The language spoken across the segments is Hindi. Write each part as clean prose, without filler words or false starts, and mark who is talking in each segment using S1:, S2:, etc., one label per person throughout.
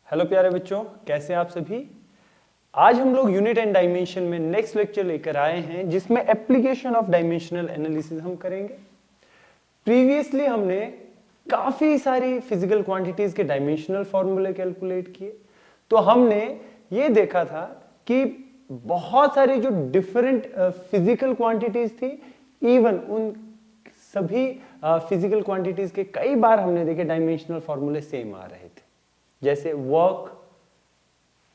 S1: हेलो प्यारे बच्चों, कैसे हैं आप सभी। आज हम लोग यूनिट एंड डायमेंशन में नेक्स्ट लेक्चर लेकर आए हैं जिसमें एप्लीकेशन ऑफ डायमेंशनल एनालिसिस हम करेंगे। प्रीवियसली हमने काफी सारी फिजिकल क्वांटिटीज के डायमेंशनल फॉर्मूले कैलकुलेट किए। तो हमने ये देखा था कि बहुत सारी जो डिफरेंट फिजिकल क्वांटिटीज थी, इवन उन सभी फिजिकल क्वांटिटीज के कई बार हमने देखे डायमेंशनल फॉर्मूले सेम आ रहे थे। जैसे वर्क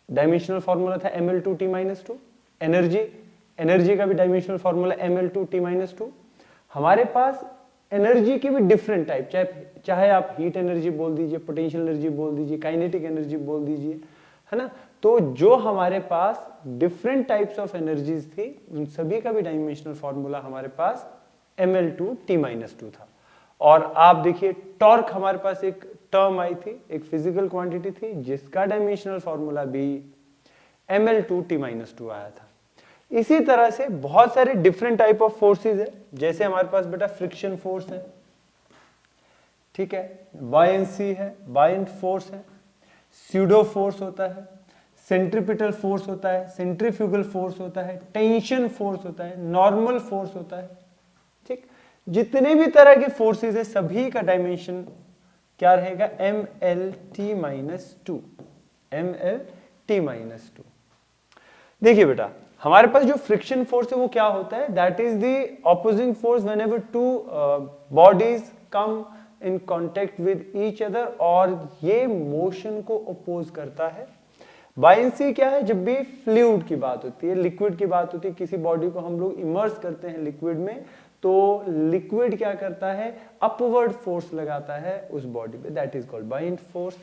S1: डायमेंशनल फॉर्मूला था ml2t-2। एनर्जी का भी डायमेंशनल फॉर्मूला ml2t-2। हमारे पास एनर्जी की भी डिफरेंट टाइप, चाहे आप हीट एनर्जी बोल दीजिए, पोटेंशियल एनर्जी बोल दीजिए, काइनेटिक एनर्जी बोल दीजिए, है ना। तो जो हमारे पास डिफरेंट टाइप्स ऑफ एनर्जीज थी उन सभी का भी डायमेंशनल फॉर्मूला हमारे पास ml2t-2 था। और आप देखिए टॉर्क हमारे पास एक टर्म आई थी, एक फिजिकल क्वांटिटी थी जिसका डायमेंशनल फॉर्मूला भी ml2t-2 आया था। इसी तरह से बहुत सारे डिफरेंट टाइप ऑफ फोर्सेस है। जैसे हमारे पास बेटा फ्रिक्शन फोर्स है, ठीक है, बायंसी है, बायंट फोर्स है, स्यूडो फोर्स होता है, सेंट्रीपिटल फोर्स होता है, सेंट्रीफ्यूगल फोर्स होता है, टेंशन फोर्स होता है, नॉर्मल फोर्स होता है। ठीक, जितने भी तरह के फोर्सेस है सभी का डायमेंशन क्या रहेगा mlt-2। mlt-2। देखिए बेटा, हमारे पास जो फ्रिक्शन फोर्स है वो क्या होता है, that is the opposing force whenever two bodies come in contact with each other, और ये मोशन को अपोज करता है। बायंसी क्या है, जब भी फ्लूइड की बात होती है, लिक्विड की बात होती है, किसी बॉडी को हम लोग इमर्स करते हैं लिक्विड में, तो लिक्विड क्या करता है, अपवर्ड फोर्स लगाता है उस बॉडी पे, that is called buoyant force.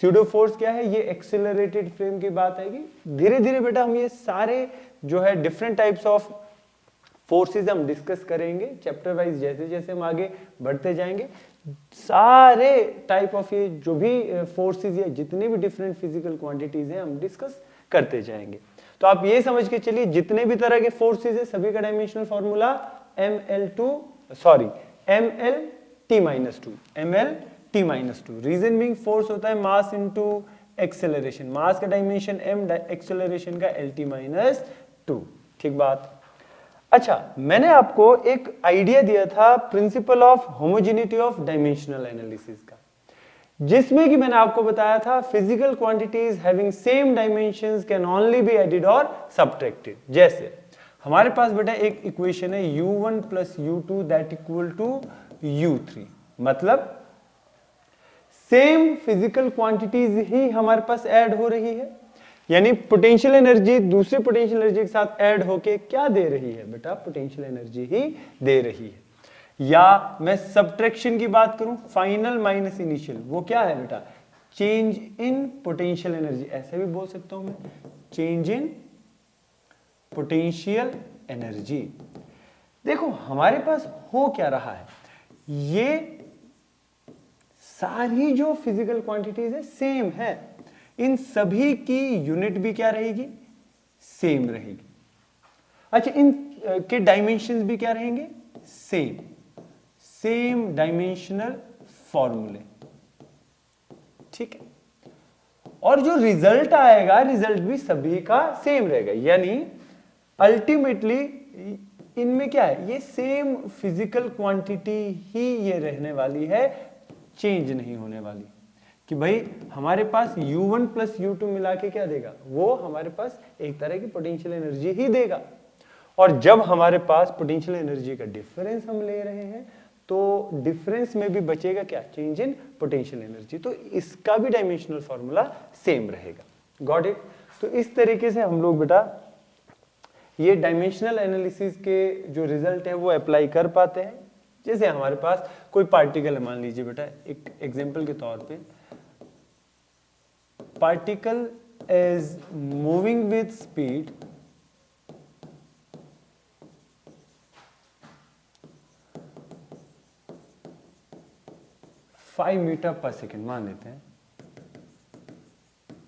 S1: Pseudo force क्या है, ये एक्सेलरेटेड फ्रेम की बात आएगी। धीरे धीरे बेटा हम ये सारे जो है डिफरेंट टाइप्स ऑफ फोर्सेस हम डिस्कस करेंगे चैप्टर वाइज, जैसे जैसे हम आगे बढ़ते जाएंगे सारे टाइप ऑफ ये जो भी फोर्सेस या जितने भी डिफरेंट फिजिकल क्वांटिटीज हैं हम डिस्कस करते जाएंगे। तो आप ये समझ के चलिए जितने भी तरह के फोर्सेस है सभी का dimensional formula mlt-2। Reason being force होता है मास इनटू एक्सेलरेशन, मास का डायमेंशन m, एक्सेलरेशन का lt-2। ठीक बात। अच्छा, मैंने आपको एक आइडिया दिया था principle of homogeneity of dimensional analysis का, जिसमें कि मैंने आपको बताया था physical quantities having same dimensions can only be added और सब्ट्रैक्टेड। जैसे हमारे पास बेटा एक इक्वेशन है u1 plus u2 that equal to u3, मतलब सेम फिजिकल क्वांटिटीज ही हमारे पास ऐड हो रही है, यानी पोटेंशियल एनर्जी दूसरे पोटेंशियल एनर्जी के साथ ऐड होके क्या दे रही है बेटा, पोटेंशियल एनर्जी ही दे रही है। या मैं सब्ट्रैक्शन की बात करूं, फाइनल माइनस इनिशियल, वो क्या है बेटा, चेंज इन पोटेंशियल एनर्जी, ऐसे भी बोल सकता हूं मैं, चेंज इन पोटेंशियल एनर्जी। देखो हमारे पास हो क्या रहा है, ये सारी जो फिजिकल क्वांटिटीज है सेम है, इन सभी की यूनिट भी क्या रहेगी, सेम रहेगी। अच्छा, इन के डायमेंशंस भी क्या रहेंगे, सेम डायमेंशनल फॉर्मूले। ठीक है, और जो रिजल्ट आएगा रिजल्ट भी सभी का सेम रहेगा, यानी अल्टीमेटली इनमें क्या है, ये सेम फिजिकल क्वांटिटी ही ये रहने वाली है, चेंज नहीं होने वाली। कि भाई हमारे पास u1 प्लस u2 मिला के क्या देगा, वो हमारे पास एक तरह की पोटेंशियल एनर्जी ही देगा। और जब हमारे पास पोटेंशियल एनर्जी का डिफरेंस हम ले रहे हैं तो डिफरेंस में भी बचेगा क्या, चेंज इन पोटेंशियल एनर्जी, तो इसका भी डायमेंशनल फॉर्मूला सेम रहेगा। Got it. तो इस तरीके से हम लोग बेटा ये डायमेंशनल एनालिसिस के जो रिजल्ट है वो अप्लाई कर पाते हैं। जैसे हमारे पास कोई पार्टिकल है, मान लीजिए बेटा एक एग्जांपल के तौर पे, particle is moving with speed 5 metre पर सेकेंड मान लेते हैं,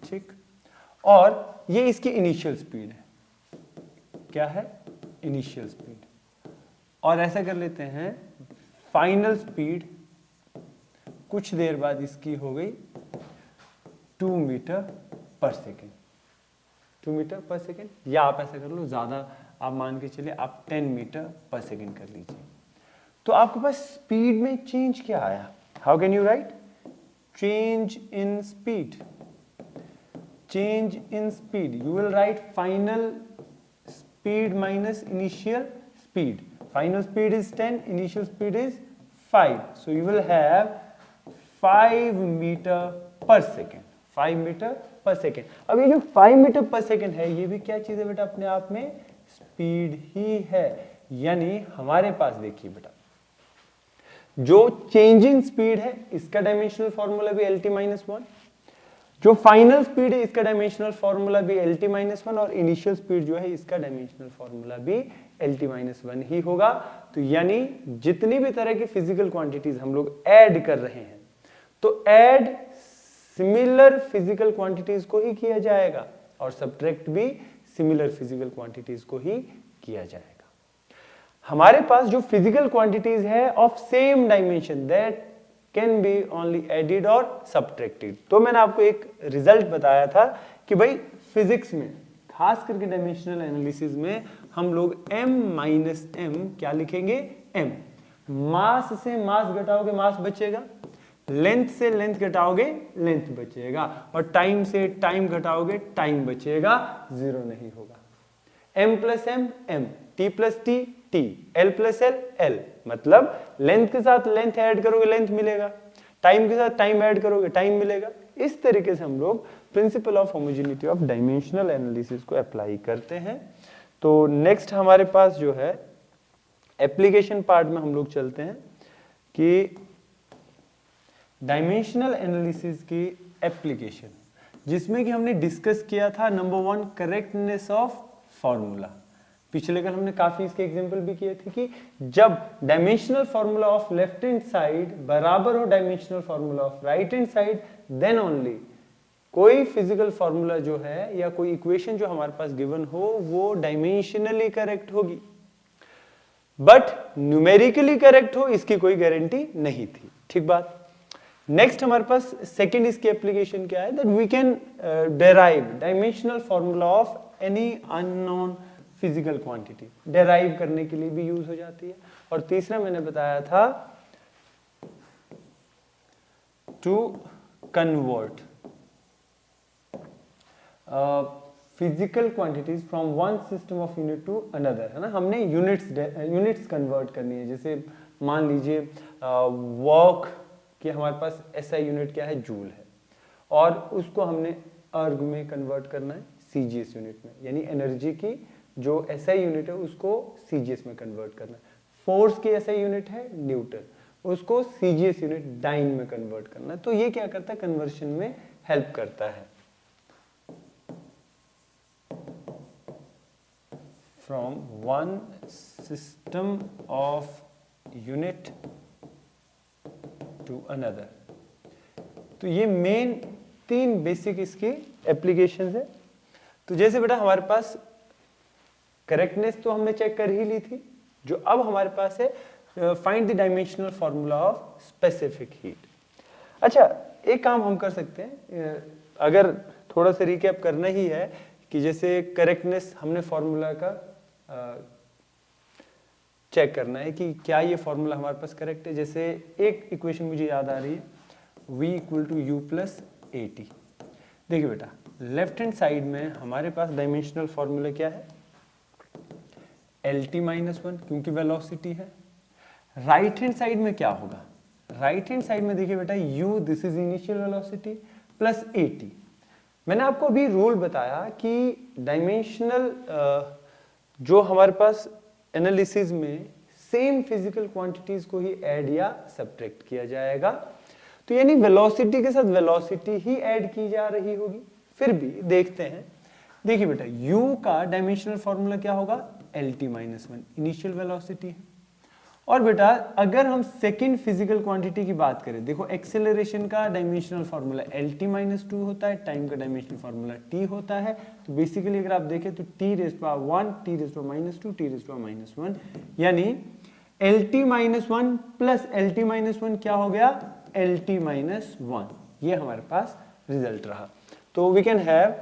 S1: ठीक, और ये इसकी इनिशियल स्पीड है, क्या है, इनिशियल स्पीड, और ऐसा कर लेते हैं फाइनल स्पीड कुछ देर बाद इसकी हो गई 2 मीटर पर सेकेंड, 2 मीटर पर सेकेंड, या आप ऐसा कर लो, ज्यादा आप मान के चलिए आप 10 मीटर पर सेकेंड कर लीजिए। तो आपके पास स्पीड में चेंज क्या आया? How can you right? Change in speed, change in speed, you will write final speed minus initial speed. Final speed is 10, initial speed is 5, so you will have 5 meter per second, 5 meter per second. अब ये जो 5 मीटर पर सेकेंड है, ये भी क्या चीज है बेटा? अपने आप में स्पीड ही है। यानी हमारे पास देखिए बेटा, जो चेंज इन स्पीड है इसका डायमेंशनल फॉर्मूला भी LT-1, जो फाइनल स्पीड है इसका डायमेंशनल फॉर्मूला भी LT-1, और इनिशियल स्पीड जो है इसका डायमेंशनल फॉर्मूला भी LT-1 ही होगा। तो यानी जितनी भी तरह की फिजिकल क्वांटिटीज हम लोग ऐड कर रहे हैं, तो ऐड सिमिलर फिजिकल क्वांटिटीज को ही किया जाएगा और सब्ट्रैक्ट भी सिमिलर फिजिकल क्वांटिटीज को ही किया जाएगा। हमारे पास जो फिजिकल क्वांटिटीज है of same dimension, that can be only added और सब्ट्रैक्टेड। तो मैंने आपको एक रिजल्ट बताया था कि भाई फिजिक्स में, खास करके डायमेंशनल एनालिसिस में, हम लोग m-m क्या लिखेंगे? m। मास से मास घटाओगे मास बचेगा, लेंथ से लेंथ घटाओगे लेंथ बचेगा, और टाइम से टाइम घटाओगे टाइम बचेगा, जीरो नहीं होगा। m plus m m, t plus t t, l plus l l, मतलब लेंथ के साथ लेंथ ऐड करोगे लेंथ मिलेगा, टाइम के साथ टाइम ऐड करोगे टाइम मिलेगा। इस तरीके से हम लोग principle of homogeneity of dimensional analysis को अप्लाई करते हैं। तो नेक्स्ट हमारे पास जो है एप्लीकेशन पार्ट में हम लोग चलते हैं कि डायमेंशनल एनालिसिस की एप्लीकेशन, जिसमें कि हमने डिस्कस किया था नंबर 1 करेक्टनेस ऑफ फॉर्मूला। पिछले कल हमने काफी इसके एग्जांपल भी किए थे कि जब dimensional formula of left hand side बराबर हो dimensional formula of right hand side, then only कोई फिजिकल फॉर्मूला जो है या कोई इक्वेशन जो हमारे पास गिवन हो वो डायमेंशनली करेक्ट होगी। बट न्यूमेरिकली करेक्ट हो इसकी कोई गारंटी नहीं थी। ठीक बात। नेक्स्ट हमारे पास सेकेंड इसकी एप्लीकेशन क्या है, that we can derive dimensional formula of any unknown physical quantity, derive करने के लिए भी यूज हो जाती है। और तीसरा मैंने बताया था to convert physical quantities from one system of unit to another, है ना। हमने यूनिट्स कन्वर्ट करनी है। जैसे मान लीजिए वर्क कि हमारे पास SI यूनिट क्या है, जूल है, और उसको हमने अर्ग में कन्वर्ट करना है CGS यूनिट में, यानी एनर्जी की जो SI यूनिट है उसको CGS में कन्वर्ट करना है। फोर्स की SI यूनिट है न्यूटन, उसको CGS यूनिट डाइन में कन्वर्ट करना है। तो ये क्या करता है, कन्वर्शन में हेल्प करता है। From one system of unit to another. तो ये मेन 3 बेसिक इसके एप्लीकेशंस है। तो जैसे बेटा हमारे पास करेक्टनेस तो हमने चेक कर ही ली थी, जो अब हमारे पास है find the dimensional formula of specific heat. अच्छा, एक काम हम कर सकते हैं, अगर थोड़ा सा रिकैप करना ही है कि जैसे करेक्टनेस हमने फॉर्मूला का चेक करना है कि क्या ये फॉर्मूला हमारे पास करेक्ट है। जैसे एक इक्वेशन मुझे याद आ रही है, v = u + at। देखिए बेटा, लेफ्ट हैंड साइड में हमारे पास डायमेंशनल फॉर्मूला क्या है, LT-1, क्योंकि वेलोसिटी है। राइट हैंड साइड में क्या होगा, राइट हैंड साइड में देखिए बेटा u, this is initial velocity, plus at। मैंने आपको अभी रूल बताया कि डायमेंशनल जो हमारे पास एनालिसिस में सेम फिजिकल क्वांटिटीज को ही ऐड या सब्ट्रैक्ट किया जाएगा। तो यानी वेलोसिटी के साथ वेलोसिटी ही ऐड की जा रही होगी। फिर भी देखते हैं, देखिए बेटा u का डायमेंशनल फॉर्मूला क्या होगा, LT-1, इनिशियल वेलोसिटी है। और बेटा अगर हम सेकेंड फिजिकल क्वांटिटी की बात करें, देखो एक्सेलरेशन का डायमेंशनल फॉर्मूला LT-2 होता है, टाइम का डायमेंशनल फॉर्मूला t होता है। तो बेसिकली अगर आप देखें तो t⁻1, t⁻2, t⁻1, यानी LT-1 प्लस LT-1 क्या हो गया, LT-1। ये हमारे पास रिजल्ट रहा। तो we can have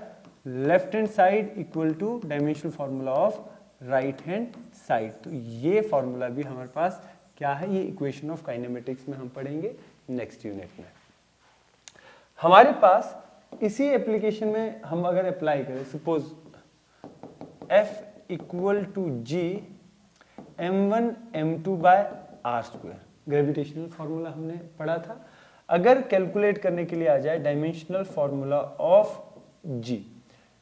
S1: left hand side equal to dimensional formula of right hand side. तो ये फॉर्मूला भी हमारे पास क्या है, ये इक्वेशन ऑफ काइनेमेटिक्स में हम पढ़ेंगे नेक्स्ट यूनिट में। हमारे पास इसी एप्लीकेशन में हम अगर अप्लाई करें, suppose F equal to G m1 m2 by R square, gravitational formula हमने पढ़ा था। अगर कैलकुलेट करने के लिए आ जाए dimensional formula of G,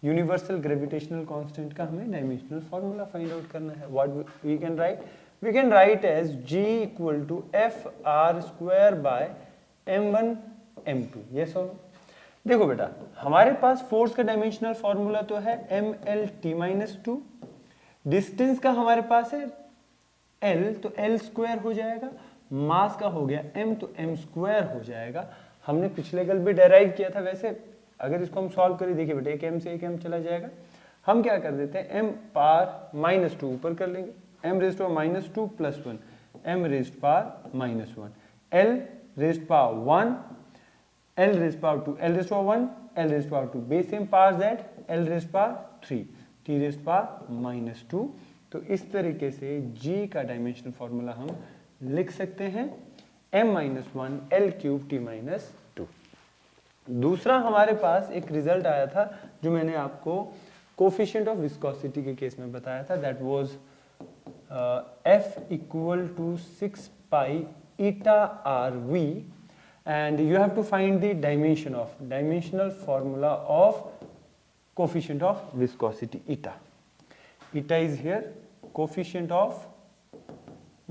S1: universal gravitational constant का हमें डायमेंशनल फॉर्मूला फाइंड आउट करना है। What we can write, we can write as G equal to F R square by m1 m2। Yes और देखो बेटा, हमारे पास फोर्स का डायमेंशनल फॉर्मूला तो है mlt-2, डिस्टेंस का हमारे पास है l, तो l स्क्वायर हो जाएगा, मास का हो गया m, तो m स्क्वायर हो जाएगा। हमने पिछले कल भी डेराइव किया था। वैसे अगर इसको हम सॉल्व करें, देखिए बेटा एक m से एक m चला जाएगा, हम क्या कर देते हैं m पावर -2 ऊपर कर लेंगे, m raise to power -2 plus 1, m raise to power -1, l raise to power 1, L raised power 2, L raised power 1, L raised power 2, base same powers that L raised power 3, T raised power -2। तो इस तरीके से G का डायमेंशनल फॉर्मूला हम लिख सकते हैं m-1 L क्यूब T-2। दूसरा हमारे पास एक रिजल्ट आया था जो मैंने आपको कोफिशिएंट ऑफ विस्कोसिटी के केस में बताया था, that was F equal to 6 pi eta RV, and you have to find the dimensional formula of coefficient of viscosity eta. Eta is here coefficient of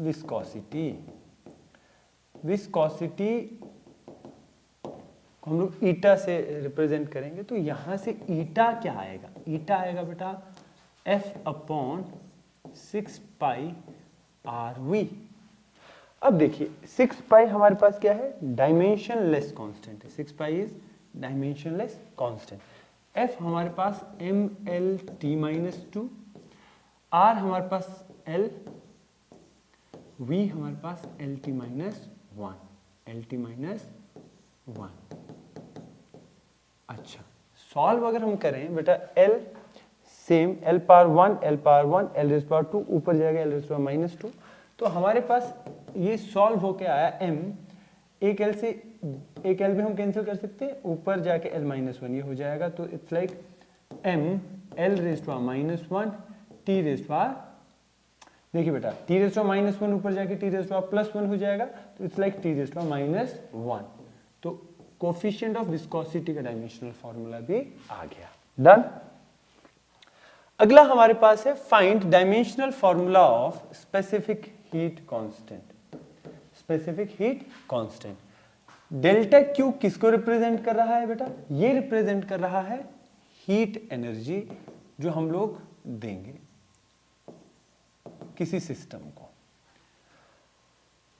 S1: viscosity को हम लोग eta से रिप्रेजेंट करेंगे। तो यहां से eta क्या आएगा, eta आएगा बेटा F अपॉन 6 पाई RV। अब देखिए 6 पाई हमारे पास क्या है, डायमेंशनलेस कांस्टेंट है, 6 pi is dimensionless constant. F हमारे पास mlt-2, R हमारे पास L, V हमारे पास lt-1। अच्छा, सॉल्व अगर हम करें बेटा, L same, L power 1 L power 1 L raise power 2 ऊपर जाएगा L रेज़ पावर -2। तो हमारे पास ये सॉल्व होके आया m, एक l से एक l भी हम कैंसिल कर सकते हैं, ऊपर जाके l-1 ये हो जाएगा। तो it's like m l raise to power -1 t raise power, देखिए बेटा t रेज़ टू पावर -1 ऊपर जाके t रेज़ टू पावर +1 हो जाएगा, तो it's like t raise to power -1। तो कोफिशिएंट ऑफ विस्कोसिटी का डायमेंशनल फॉर्मूला भी आ गया। डन। अगला हमारे पास है find dimensional formula of specific heat constant. Specific heat constant delta Q किसको रिप्रेजेंट कर रहा है बेटा, ये रिप्रेजेंट कर रहा है हीट एनर्जी जो हम लोग देंगे किसी सिस्टम को।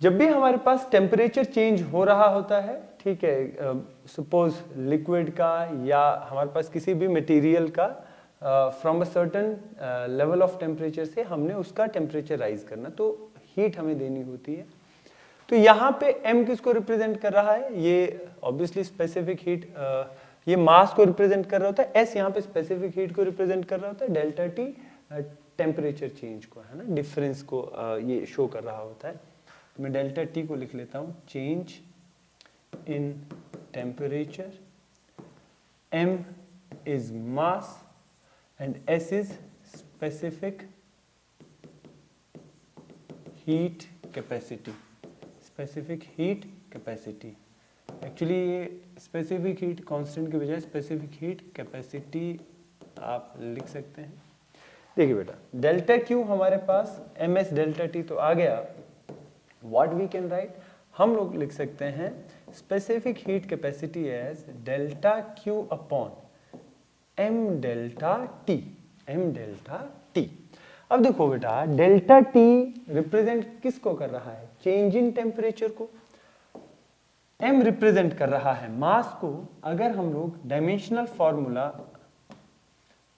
S1: जब भी हमारे पास टेम्परेचर चेंज हो रहा होता है, ठीक है, सपोज लिक्विड का या हमारे पास किसी भी मटेरियल का, from a certain level of temperature से हमने उसका टेम्परेचर राइज करना, तो हीट हमें देनी होती है। तो यहाँ पे m किसको रिप्रेजेंट कर रहा है, ये ऑब्वियसली स्पेसिफिक हीट, ये मास को रिप्रेजेंट कर रहा होता है, s यहाँ पे स्पेसिफिक हीट को रिप्रेजेंट कर रहा होता है, डेल्टा t टेम्परेचर चेंज को, है ना, डिफरेंस को ये शो कर रहा होता है। तो मैं डेल्टा t को लिख लेता हूँ change in temperature, m is mass and S is specific heat capacity। specific heat capacity, actually ये specific heat constant के बजाय specific heat capacity आप लिख सकते हैं। देखिए बेटा, डेल्टा Q हमारे पास ms डेल्टा T तो आ गया, what we can write, हम लोग लिख सकते हैं specific heat capacity as delta Q upon m delta t, m delta t। अब देखो बेटा, डेल्टा t रिप्रेजेंट किसको कर रहा है, चेंज इन टेम्परेचर को, m रिप्रेजेंट कर रहा है मास को। अगर हम लोग डायमेंशनल फॉर्मूला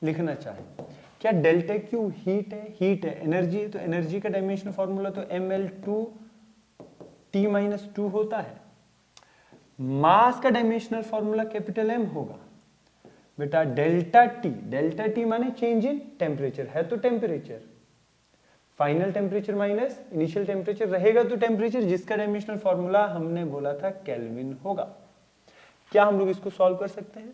S1: लिखना चाहें, क्या डेल्टा क्यू हीट है, हीट है, एनर्जी है, तो एनर्जी का डायमेंशनल फॉर्मूला तो ml2 t-2 होता है। मास का डायमेंशनल फॉर्मूला कैपिटल एम होगा बेटा डेल्टा टी माने चेंज इन टेम्परेचर, है तो temperature, final temperature minus initial temperature रहेगा तो टेम्परेचर, जिसका डायमेंशनल फॉर्मूला हमने बोला था केल्विन होगा। क्या हम लोग इसको सॉल्व कर सकते हैं?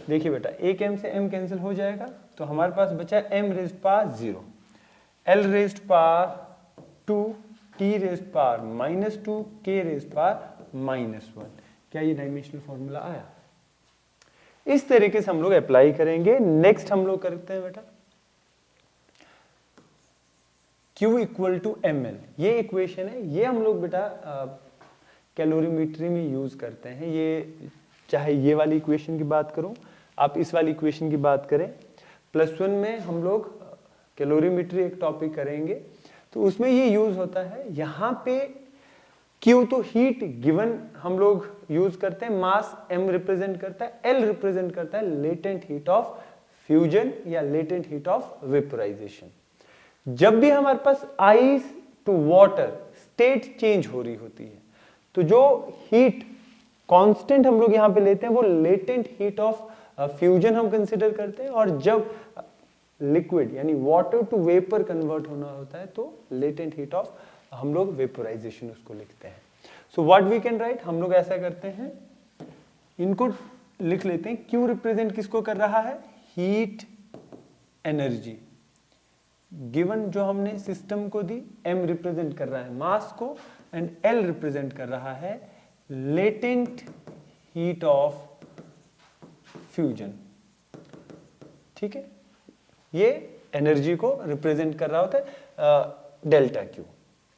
S1: देखिए बेटा एक m से m कैंसिल हो जाएगा तो हमारे पास बचा m raised power 0, l raised power 2, t raised power -2, k raised power -1। क्या ये डायमेंशनल फॉर्मूला आया? इस तरीके से हम लोग अप्लाई करेंगे। नेक्स्ट हम लोग करते हैं बेटा Q इक्वल टू ml, ये इक्वेशन है, ये हम लोग बेटा कैलोरीमेट्री में यूज करते हैं। ये चाहे ये वाली इक्वेशन की बात करूं, आप इस वाली इक्वेशन की बात करें, +1 में हम लोग कैलोरीमेट्री एक टॉपिक करेंगे तो उसमें ये यूज होता है। यहाँ पे Q तो हीट गिवन हम लोग यूज करते हैं, मास M रिप्रेजेंट करता है, L रिप्रेजेंट करता है लेटेंट हीट ऑफ फ्यूजन या लेटेंट हीट ऑफ वेपोराइजेशन। जब भी हमारे पास ice to water state change हो रही होती है तो जो हीट कांस्टेंट हम लोग यहां पे लेते हैं वो लेटेंट हीट ऑफ फ्यूजन हम कंसीडर करते हैं, और जब लिक्विड यानी वाटर टू वेपर कन्वर्ट होना होता है तो लेटेंट हीट ऑफ हम लोग वेपोराइजेशन उसको लिखते हैं। So what we can write, हम लोग ऐसा करते हैं, इनको लिख लेते हैं। क्यू रिप्रेजेंट किसको कर रहा है? हीट एनर्जी गिवन जो हमने सिस्टम को दी, m रिप्रेजेंट कर रहा है मास को, एंड l रिप्रेजेंट कर रहा है लेटेंट हीट ऑफ फ्यूजन। ठीक है, ये एनर्जी को रिप्रेजेंट कर रहा होता है डेल्टा क्यू।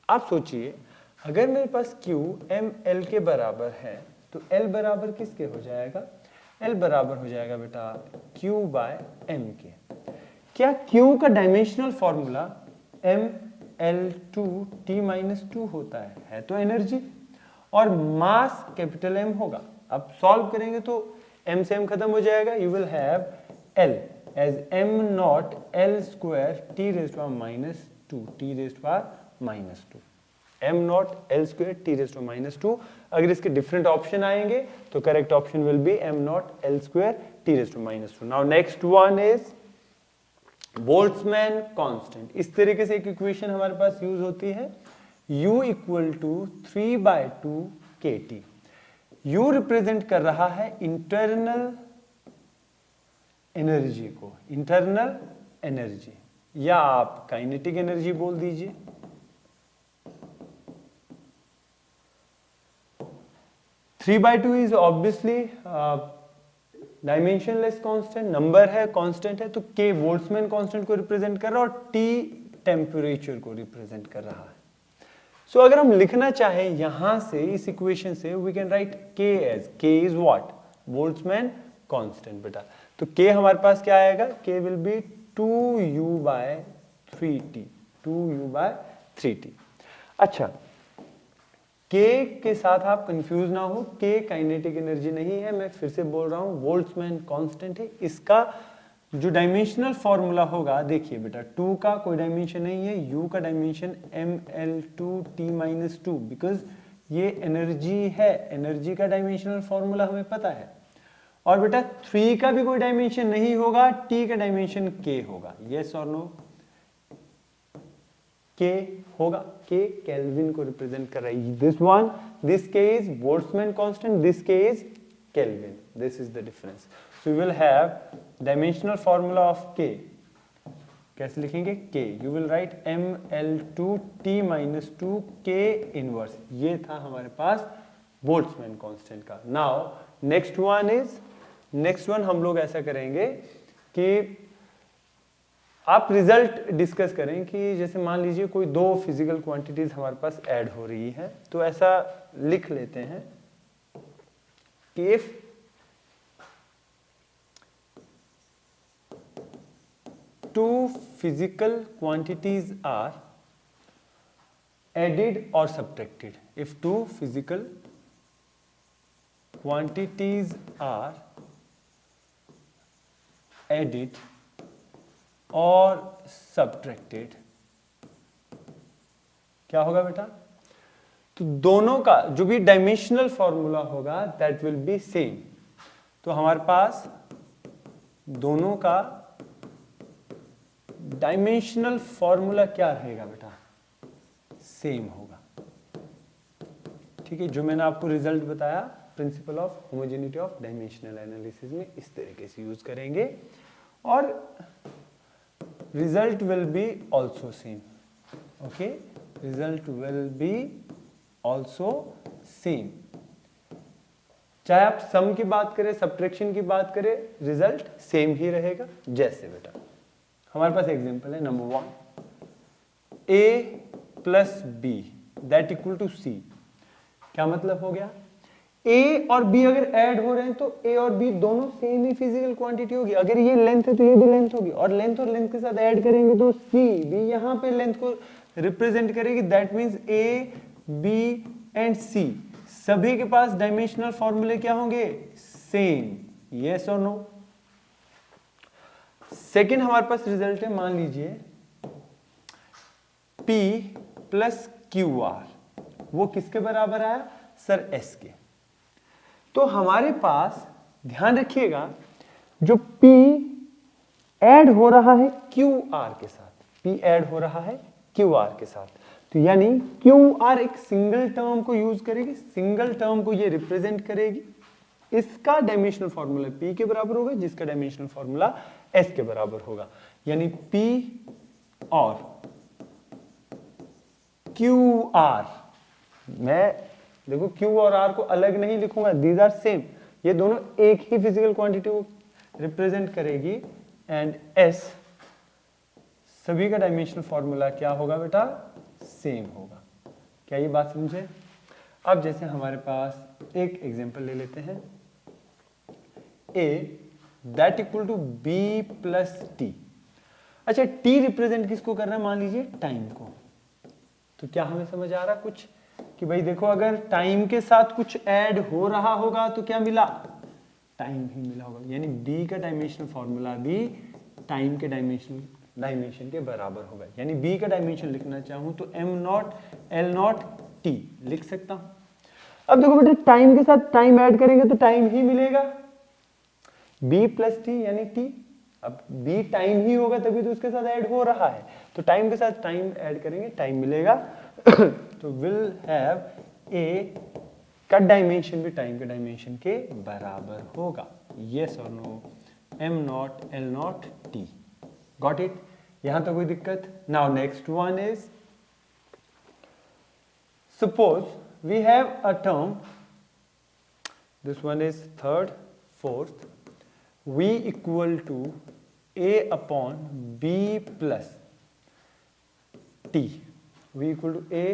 S1: आप सोचिए अगर मेरे पास Q m l के बराबर है तो L बराबर किसके हो जाएगा? L बराबर हो जाएगा बेटा Q बाय m के। क्या Q का डायमेंशनल फॉर्मूला ml2t-2 होता है तो एनर्जी, और मास कैपिटल M होगा। अब सॉल्व करेंगे तो m से m खत्म हो जाएगा, you will have L as m0 L square t raised to -2, t raised to -2, m0 L square t raised to -2। अगर इसके डिफरेंट ऑप्शन आएंगे तो correct option will be m0 L square t raised to -2। Now next one is Boltzmann constant. इस तरीके से एक इक्वेशन हमारे पास यूज होती है, U equal to 3/2 kT। U represent कर रहा है इंटरनल एनर्जी को, इंटरनल एनर्जी, या आप काइनेटिक एनर्जी बोल दीजिए। Three by two is obviously dimensionless constant, number है, कांस्टेंट है, तो K बोल्ट्जमैन कांस्टेंट को रिप्रेजेंट कर रहा है और T टेम्परेचर को रिप्रेजेंट कर रहा है। सो अगर हम लिखना चाहें यहां से इस इक्वेशन से, we can write K as, K is what? Boltzmann constant बेटा। तो K हमारे पास क्या आएगा? K will be 2U/3T, 2U/3T। अच्छा, K के साथ आप कंफ्यूज ना हो, K काइनेटिक एनर्जी नहीं है, मैं फिर से बोल रहा हूं, बोल्ट्जमैन कांस्टेंट है। इसका जो डायमेंशनल फॉर्मूला होगा, देखिए बेटा 2 का कोई डायमेंशन नहीं है, U का डायमेंशन ml2t-2, बिकॉज ये एनर्जी है, एनर्जी का डायमेंशनल फॉर्मूला हमें पता है। और बेटा 3 का भी कोई डायमेंशन नहीं होगा, T का डायमेंशन K होगा। यस और नो? K होगा, K केल्विन को रिप्रेजेंट कर रही है। This one, this K is Boltzmann constant, this K is kelvin, this is the difference. So you will have dimensional formula of K, कैसे लिखेंगे? K, you will write ml2t-2 K inverse. ये था हमारे पास बोल्ट्जमैन कांस्टेंट का। Now next one is, next one हम लोग ऐसा करेंगे कि आप रिजल्ट डिस्कस करें कि जैसे मान लीजिए कोई दो फिजिकल क्वांटिटीज हमारे पास ऐड हो रही है, तो ऐसा लिख लेते हैं कि if two physical quantities are added or subtracted, if two physical quantities are added और subtracted, क्या होगा बेटा? तो दोनों का जो भी डायमेंशनल फॉर्मूला होगा दैट विल बी सेम। तो हमारे पास दोनों का डायमेंशनल फॉर्मूला क्या रहेगा बेटा? सेम होगा। ठीक है, जो मैंने आपको रिजल्ट बताया principle of homogeneity of dimensional analysis में इस तरीके से यूज करेंगे और result will be also same. Okay, result will be also same. चाहे आप सम की बात करें, सब्ट्रैक्शन की बात करें, रिजल्ट सेम ही रहेगा। जैसे बेटा हमारे पास एग्जांपल है number 1, a plus B that equal to C. क्या मतलब हो गया? a और b अगर ऐड हो रहे हैं तो a और b दोनों सेम ही फिजिकल क्वांटिटी होगी। अगर ये लेंथ है तो ये भी लेंथ होगी, और लेंथ के साथ ऐड करेंगे तो c भी यहां पे लेंथ को रिप्रेजेंट करेगी। That means a, b and c सभी के पास डायमेंशनल फॉर्मूले क्या होंगे? सेम। यस और नो? सेकेंड हमारे पास रिजल्ट है, मान लीजिए P प्लस क्यू आर, वो किसके बराबर आया सर? S के। तो हमारे पास ध्यान रखिएगा जो P ऐड हो रहा है QR के साथ, P ऐड हो रहा है QR के साथ, तो यानी QR एक सिंगल टर्म को यूज करेगी, सिंगल टर्म को ये रिप्रेजेंट करेगी। इसका डायमेंशनल फॉर्मूला P के बराबर होगा, जिसका डायमेंशनल फॉर्मूला S के बराबर होगा। यानी P और QR, मैं देखो Q और R को अलग नहीं लिखूंगा, दीज आर सेम। ये दोनों एक ही फिजिकल क्वांटिटी को रिप्रेजेंट करेगी। एंड S सभी का डायमेंशनल फॉर्मूला क्या होगा बेटा? सेम होगा। क्या ये बात समझे? अब जैसे हमारे पास एक एग्जांपल ले लेते हैं, A that equal to B plus T। अच्छा, T रिप्रेजेंट किसको कर रहा है? मान लीजिए टाइम को। तो क्या हमें समझ आ रहा कुछ कि भाई देखो, अगर टाइम के साथ कुछ ऐड हो रहा होगा तो क्या मिला? टाइम ही मिला होगा। यानी B का डायमेंशनल फॉर्मूला भी टाइम के डायमेंशन के बराबर होगा। यानी B का डायमेंशन लिखना चाहूं तो m nought l not t लिख सकता हूं। अब देखो बेटा, टाइम के साथ टाइम ऐड करेंगे तो टाइम ही मिलेगा, B प्लस t यानी t। अब B टाइम ही होगा तभी तो उसके साथ ऐड हो रहा है, तो टाइम के साथ टाइम ऐड करेंगे, टाइम मिलेगा। तो विल हैव A का डायमेंशन भी टाइम के डायमेंशन के बराबर होगा। यस और no? m nought l not t। Got it? यहां तो कोई दिक्कत? Now next one is, suppose we have a term, this one is third, fourth, v equal to a upon b plus t। v equal to a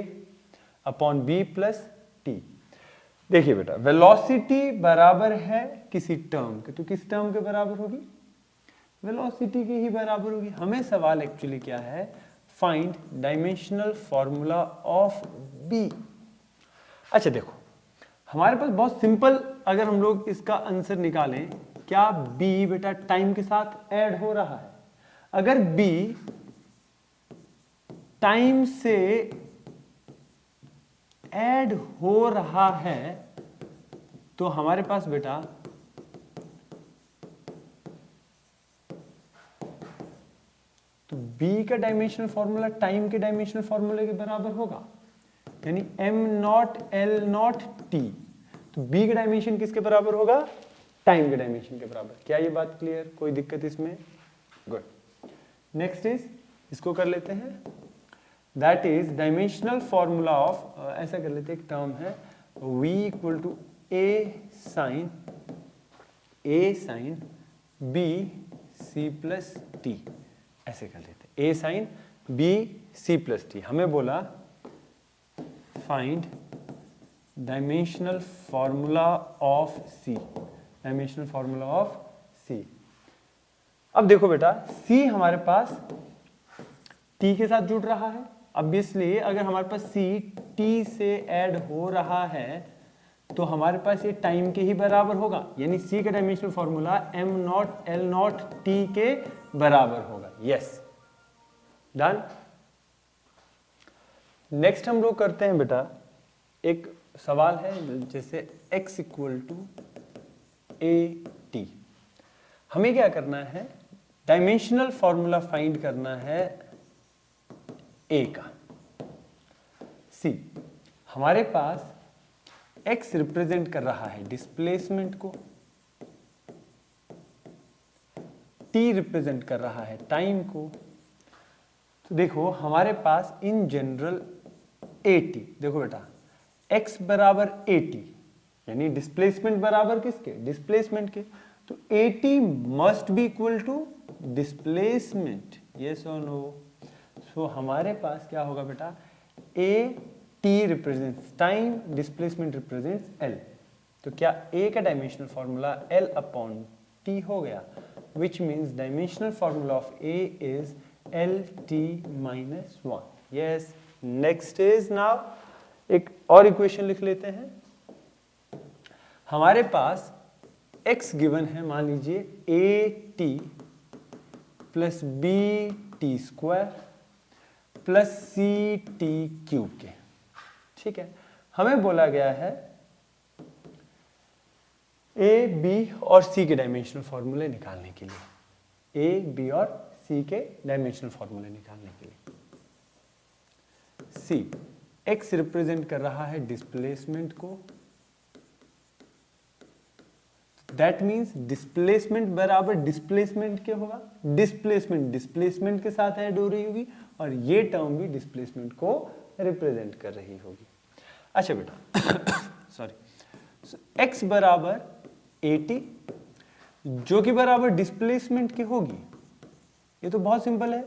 S1: upon b plus t। देखिए बेटा, वेलोसिटी बराबर है किसी टर्म के, तो किस टर्म के बराबर होगी? वेलोसिटी की ही बराबर होगी। हमें सवाल एक्चुअली क्या है? Find dimensional formula of B। अच्छा देखो, हमारे पास बहुत सिंपल, अगर हम लोग इसका आंसर निकालें, क्या B बेटा टाइम के साथ ऐड हो रहा है? अगर B टाइम से ऐड हो रहा है तो हमारे पास बेटा तो B का डायमेंशनल फॉर्मूला टाइम के डायमेंशनल फॉर्मूले के बराबर होगा, यानी m nought l not t। तो B का डायमेंशन किसके बराबर होगा? टाइम के डायमेंशन के बराबर। क्या ये बात क्लियर? कोई दिक्कत इसमें? गुड। नेक्स्ट इज, इसको कर लेते हैं, that is dimensional formula of, ऐसा कर लेते हैं, एक टर्म है v equal to a sine b c plus t। ऐसे कर लेते हैं, a sine b c plus t। हमें बोला find dimensional formula of c, dimensional formula of c। अब देखो बेटा, c हमारे पास t के साथ जुड़ रहा है। ऑब्वियसली अगर हमारे पास c t से ऐड हो रहा है तो हमारे पास ये टाइम के ही बराबर होगा, यानी c का dimensional formula m nought l not t के बराबर होगा। Yes, done. नेक्स्ट हम लोग करते हैं बेटा एक सवाल है जैसे x इक्वल टू AT, हमें क्या करना है, डायमेंशनल फॉर्मूला फाइंड करना है A का। C, हमारे पास x रिप्रेजेंट कर रहा है डिस्प्लेसमेंट को, t रिप्रेजेंट कर रहा है टाइम को। तो देखो हमारे पास इन जनरल AT, देखो बेटा x बराबर AT यानी डिस्प्लेसमेंट बराबर किसके, डिस्प्लेसमेंट के, तो AT must be equal to displacement, yes और नो। सो हमारे पास क्या होगा बेटा, AT represents time, displacement represents L। तो क्या A का dimensional formula L upon T हो गया, which means dimensional formula of A is LT minus 1. Yes, next is now एक और इक्वेशन लिख लेते हैं। हमारे पास x गिवन है, मान लीजिए AT plus BT square plus CT cube के, ठीक है। हमें बोला गया है A, B और C के डायमेंशनल फॉर्मूले निकालने के लिए, A, B और C के डायमेंशनल फॉर्मूले निकालने के लिए। C, X रिप्रेजेंट कर रहा है डिस्प्लेसमेंट को, दैट मीन्स डिस्प्लेसमेंट बराबर डिस्प्लेसमेंट क्या होगा, डिस्प्लेसमेंट डिस्प्लेसमेंट के साथ ऐड हो रही होगी और ये टर्म भी डिस्प्लेसमेंट को रिप्रेजेंट कर रही होगी। अच्छा बेटा सॉरी, X बराबर AT जो कि बराबर डिस्प्लेसमेंट की होगी, ये तो बहुत सिंपल है।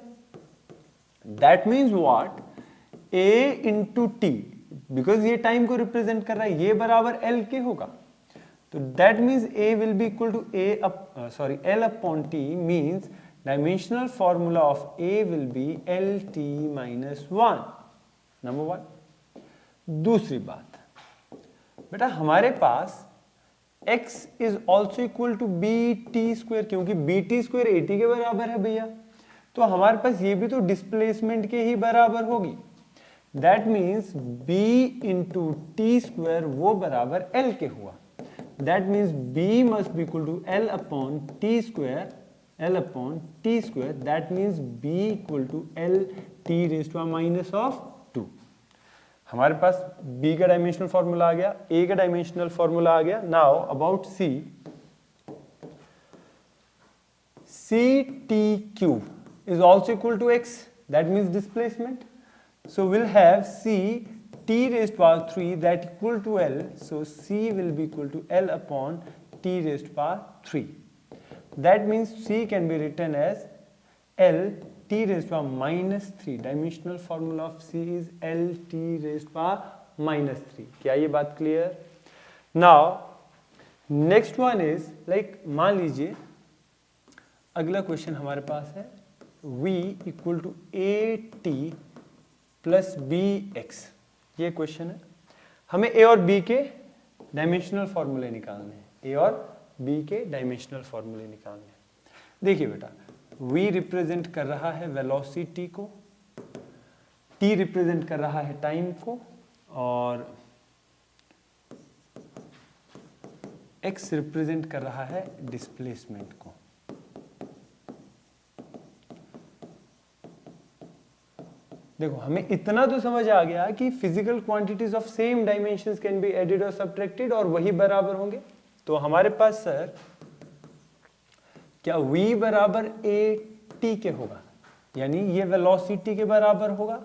S1: That means what, A into T, because ये टाइम को रिप्रेजेंट कर रहा है, ये बराबर L के होगा, तो that means A will be equal to L upon T, means dimensional formula of A will be LT minus 1, number 1। दूसरी बात बेटा, हमारे पास x is also equal to BT square, क्योंकि BT स्क्वायर AT के बराबर है भैया, तो हमारे पास ये भी तो डिस्प्लेसमेंट के ही बराबर होगी। That means B into T square वो बराबर L के हुआ, that means B must be equal to L upon T square, L upon T square, that means B equal to L T raise to minus of 2। हमारे पास B का डायमेंशनल फॉर्मूला आ गया, A का डायमेंशनल फॉर्मूला आ गया। Now about C, CT cube is also equal to x, that means displacement. So we'll have C T raised to power 3 that equal to L, so C will be equal to L upon T raised to power 3. That means C can be written as L T raised to power minus 3. Dimensional formula of C is L T raised to power minus 3. क्या ये बात clear? Now next one is like, मान लीजिए अगला क्वेश्चन हमारे पास है V equal to AT plus BX, ये क्वेश्चन है। हमें A और B के डायमेंशनल फॉर्मूले निकालने हैं, A और B के डायमेंशनल फॉर्मूले निकालने हैं। देखिए बेटा, V रिप्रेजेंट कर रहा है वेलोसिटी को, T रिप्रेजेंट कर रहा है टाइम को, और X रिप्रेजेंट कर रहा है डिस्प्लेसमेंट को। देखो हमें इतना तो समझ आ गया कि physical quantities of same dimensions can be added और सब्ट्रैक्टेड और वही बराबर होंगे। तो हमारे पास सर क्या V बराबर AT के होगा, यानी ये वेलोसिटी के बराबर होगा।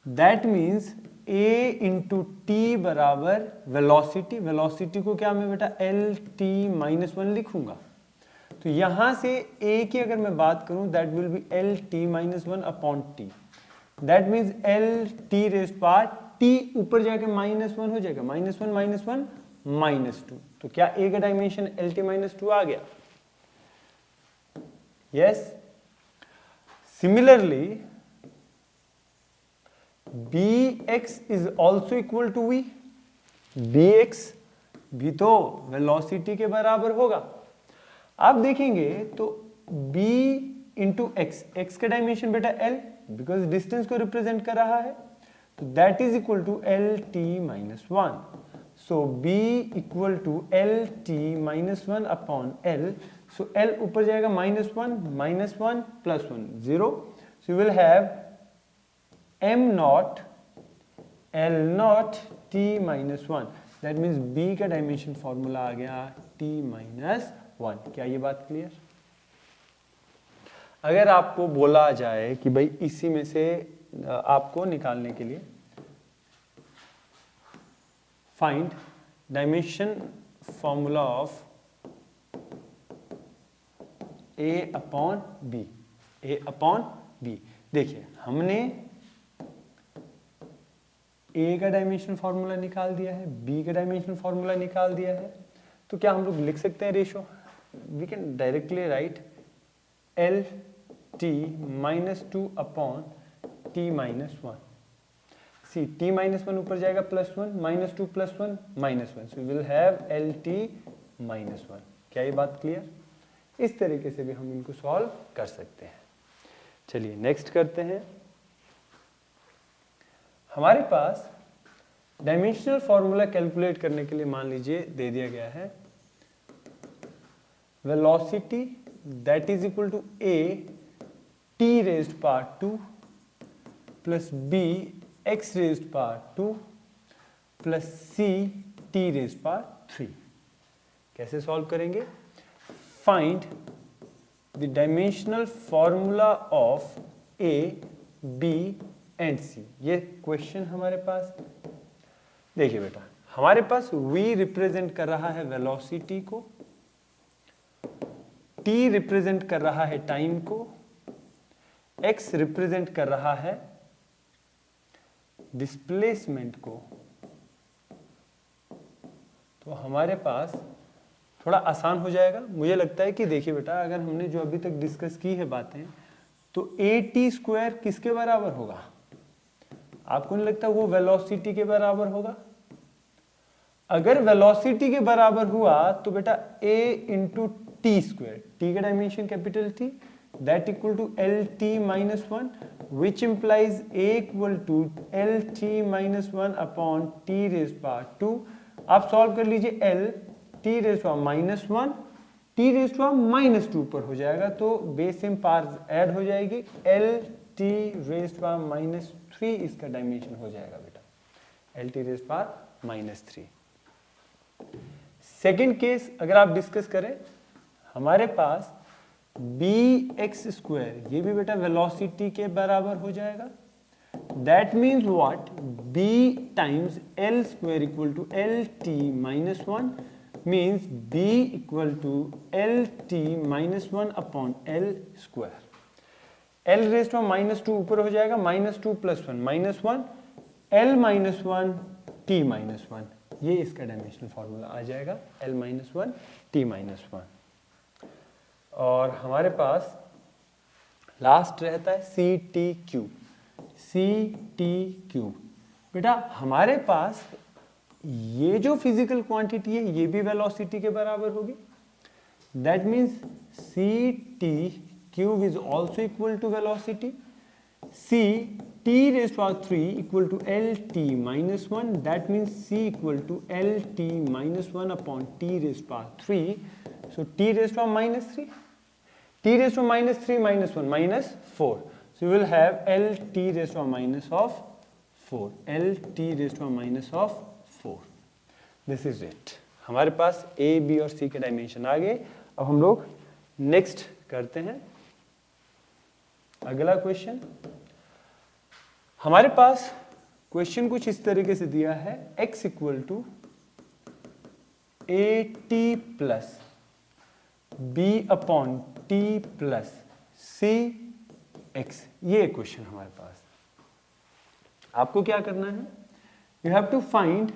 S1: That means A into T बराबर वेलोसिटी, वेलोसिटी को क्या मैं बेटा LT माइनस 1 लिखूंगा। तो यहां से A की अगर मैं बात करूं, that will be LT minus 1 upon T, that means LT rays power T ऊपर जाके माइनस 1 हो जाएगा, माइनस 1 माइनस 1 माइनस 2। तो क्या A का डायमेंशन LT माइनस 2 आ गया? Yes. Similarly BX is also equal to V, BX भी तो वेलोसिटी के बराबर होगा। आप देखेंगे तो B इंटू एक्स, एक्स का डायमेंशन बेटा L, बिकॉज डिस्टेंस को रिप्रेजेंट कर रहा है, तो that is equal to L T minus one. So B equal to L T minus one upon L. So L ऊपर जाएगा -1 प्लस 1 0. So you will have m nought L nought T minus one. That means B का डायमेंशन फॉर्मूला आ गया t माइनस वन. क्या ये बात क्लियर? अगर आपको बोला जाए कि भाई इसी में से आपको निकालने के लिए find dimension formula of a upon B. देखिए हमने a का डायमेंशन फॉर्मूला निकाल दिया है, b का डायमेंशन फॉर्मूला निकाल दिया है. तो क्या हम लोग लिख सकते हैं ratio? We can directly write L T minus two upon T minus one. See T minus one ऊपर जाएगा +1 -2 + 1 -1. So will have L T minus one. क्या ये बात क्लियर? इस तरीके से भी हम इनको सॉल्व कर सकते हैं. चलिए नेक्स्ट करते हैं. हमारे पास डायमेंशनल फॉर्मूला कैलकुलेट करने के लिए मान लीजिए दे दिया गया है velocity that is equal to a t raised power 2 plus b x raised power 2 plus c t raised power 3. कैसे सॉल्व करेंगे? Find the dimensional formula of a b and c. ये क्वेश्चन हमारे पास. देखिए बेटा हमारे पास v रिप्रेजेंट कर रहा है वेलोसिटी को, t रिप्रेजेंट कर रहा है टाइम को, x रिप्रेजेंट कर रहा है डिस्प्लेसमेंट को. तो हमारे पास थोड़ा आसान हो जाएगा. मुझे लगता है कि देखिए बेटा अगर हमने जो अभी तक डिस्कस की है बातें, तो a² किसके बराबर होगा? आपको नहीं लगता वो वेलोसिटी के बराबर होगा? अगर वेलोसिटी के बराबर हुआ तो बेटा a into T square, T का dimension capital T, that equal to L T minus one, which implies a equal to L T minus one upon T raised power 2. आप सॉल्व कर लीजिए L T raised power minus one, T raised power minus 2 पर हो जाएगा तो बेस में पावर ऐड हो जाएगी. L T raised power minus 3 इसका डायमेंशन हो जाएगा बेटा, L T raised power minus 3. Second case अगर आप डिस्कस करें, हमारे पास bx², ये भी बेटा वेलोसिटी के बराबर हो जाएगा. That means what? b times l² equal to L T minus one, means b equal to L T minus one upon L square. l raise to minus 2 ऊपर हो जाएगा, -2 + 1 -1, l माइनस 1 t माइनस 1. ये इसका डायमेंशनल फॉर्मूला आ जाएगा l माइनस 1 t माइनस 1. और हमारे पास लास्ट रहता है सी टी क्यूब. बेटा हमारे पास ये जो फिजिकल क्वांटिटी है ये भी वेलोसिटी के बराबर होगी. That means C T cube is also equal to velocity. c t raised to power 3 equal to l t minus 1. That means c equal to l t minus 1 upon t raised to power 3. So t raised to power minus 3. t raised to power minus 3 minus 1 minus 4. So you will have l t raised to power minus of 4. l t raised to power minus of 4. This is it. हमारे पास a, b और c के डायमेंशन आ गए. अब हम लोग नेक्स्ट करते हैं अगला क्वेश्चन. हमारे पास क्वेश्चन कुछ इस तरीके से दिया है, x equal to A T plus B upon T plus C X. ये क्वेश्चन हमारे पास. आपको क्या करना है? You have to find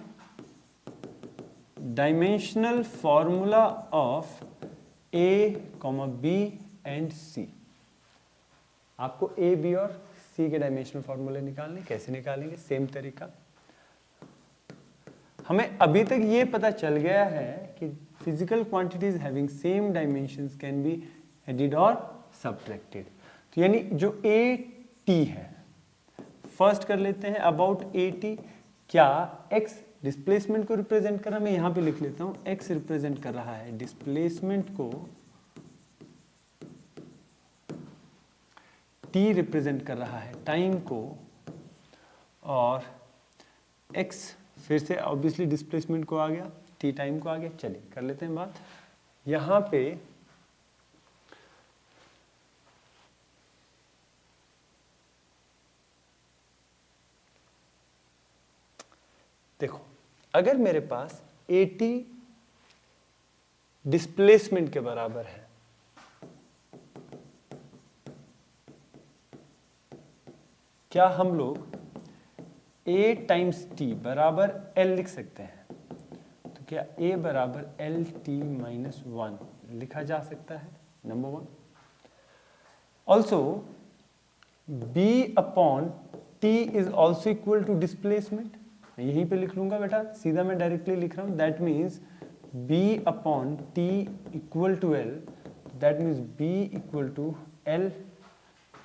S1: dimensional formula of a, b and c. आपको a, b और c के डायमेंशनल फॉर्मूले निकालने. कैसे निकालेंगे? सेम तरीका. हमें अभी तक ये पता चल गया है कि physical quantities having same dimensions can be added और सब्ट्रैक्टेड. तो यानी जो a t है फर्स्ट कर लेते हैं अबाउट AT, क्या x डिस्प्लेसमेंट को रिप्रेजेंट कर रहा है? मैं यहां पे लिख लेता हूं x रिप्रेजेंट कर रहा है डिस्प्लेसमेंट को, t रिप्रेजेंट कर रहा है टाइम को, और x फिर से ऑब्वियसली डिस्प्लेसमेंट को आ गया, t टाइम को आ गया। चलिए कर लेते हैं बात। यहां पे देखो, अगर मेरे पास AT डिस्प्लेसमेंट के बराबर है, क्या हम लोग A टाइम्स T बराबर L लिख सकते हैं? तो क्या A बराबर LT माइनस 1 लिखा जा सकता है? Number 1। Also B upon T is also equal to displacement, यहीं पे लिख लूंगा बेटा, सीधा मैं डायरेक्टली लिख रहा हूं। That means B upon T equal to L, that means B equal to L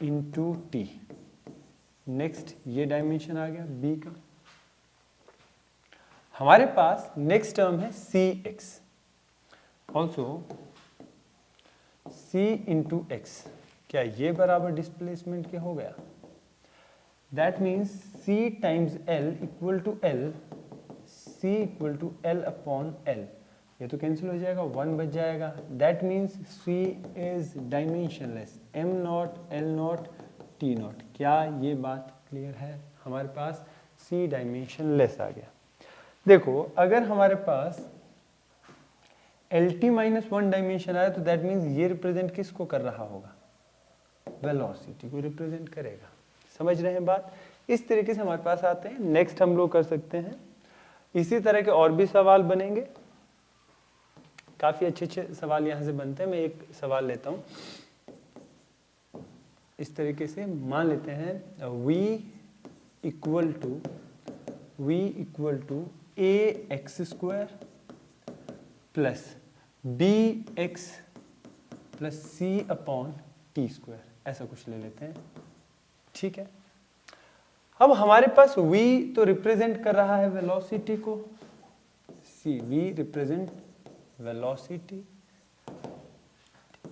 S1: into T। Next ये डायमेंशन आ गया B का। हमारे पास नेक्स्ट टर्म है Cx, also C into X, क्या ये बराबर डिस्प्लेसमेंट के हो गया? That means C times L equal to L, C equal to L upon L, ये तो कैंसिल हो जाएगा, 1 बच जाएगा। That means C is dimensionless, M nought L not T not. क्या ये बात क्लियर है? हमारे पास C डायमेंशनलेस आ गया। देखो, अगर हमारे पास LT माइनस 1 डायमेंशन आया तो दैट मीन्स ये रिप्रेजेंट किसको कर रहा होगा? वेलोसिटी को रिप्रेजेंट करेगा। समझ रहे हैं बात? इस तरीके से हमारे पास आते हैं। नेक्स्ट हम लोग कर सकते हैं, इसी तरह के और भी सवाल बनेंगे, काफी अच्छे अच्छे सवाल यहां से बनते हैं। मैं एक सवाल लेता हूं इस तरीके से, मान लेते हैं v equal to ax square plus bx plus c upon T square, ऐसा कुछ ले लेते हैं। ठीक है, अब हमारे पास v तो रिप्रेजेंट कर रहा है वेलोसिटी को, c v represent velocity,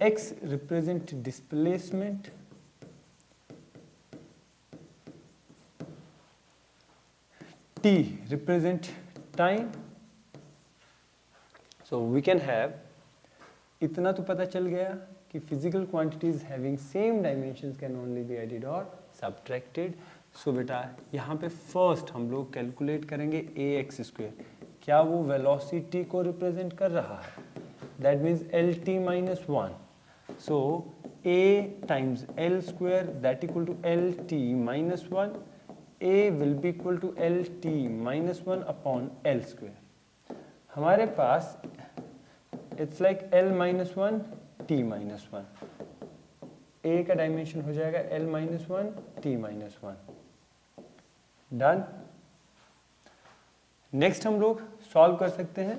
S1: x represent displacement, t represent time. So we can have, इतना तो पता चल गया कि physical quantities having same dimensions can only be added or subtracted. So बेटा यहाँ पे first हम लोग कैलकुलेट करेंगे ax स्क्वायर, क्या वो वेलोसिटी को रिप्रेजेंट कर रहा है? That means LT minus 1. So a times L square that equal to LT minus 1. A will be equal to LT minus 1 upon L square. हमारे पास it's like L minus 1 T minus 1, A का डायमेंशन हो जाएगा L minus 1 T minus 1। Done. Next हम लोग सॉल्व कर सकते हैं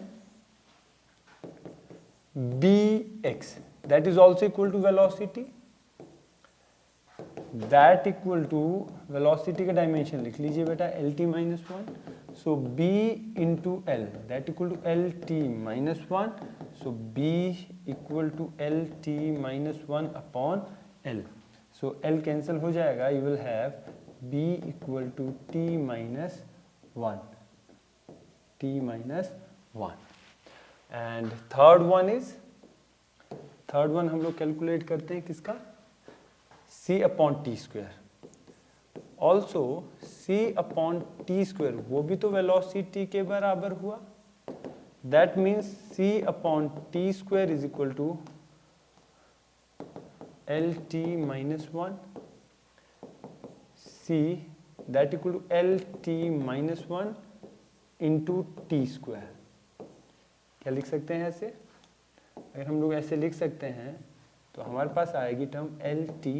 S1: Bx that is also equal to velocity, that equal to velocity का डायमेंशन लिख लीजिए बेटा LT minus 1, so B into L that equal to LT minus 1, so B equal to LT minus 1 upon L, so L cancel हो जाएगा, you will have B equal to T minus 1, T minus 1। And third one हम लोग कैलकुलेट करते हैं किसका? C upon T square. Also C upon T square वो भी तो वेलोसिटी के बराबर हुआ, that means C upon T square is equal to LT minus 1, C that equal to LT minus 1 into T square. क्या लिख सकते हैं ऐसे? अगर हम लोग ऐसे लिख सकते हैं तो हमारे पास आएगी टर्म LT,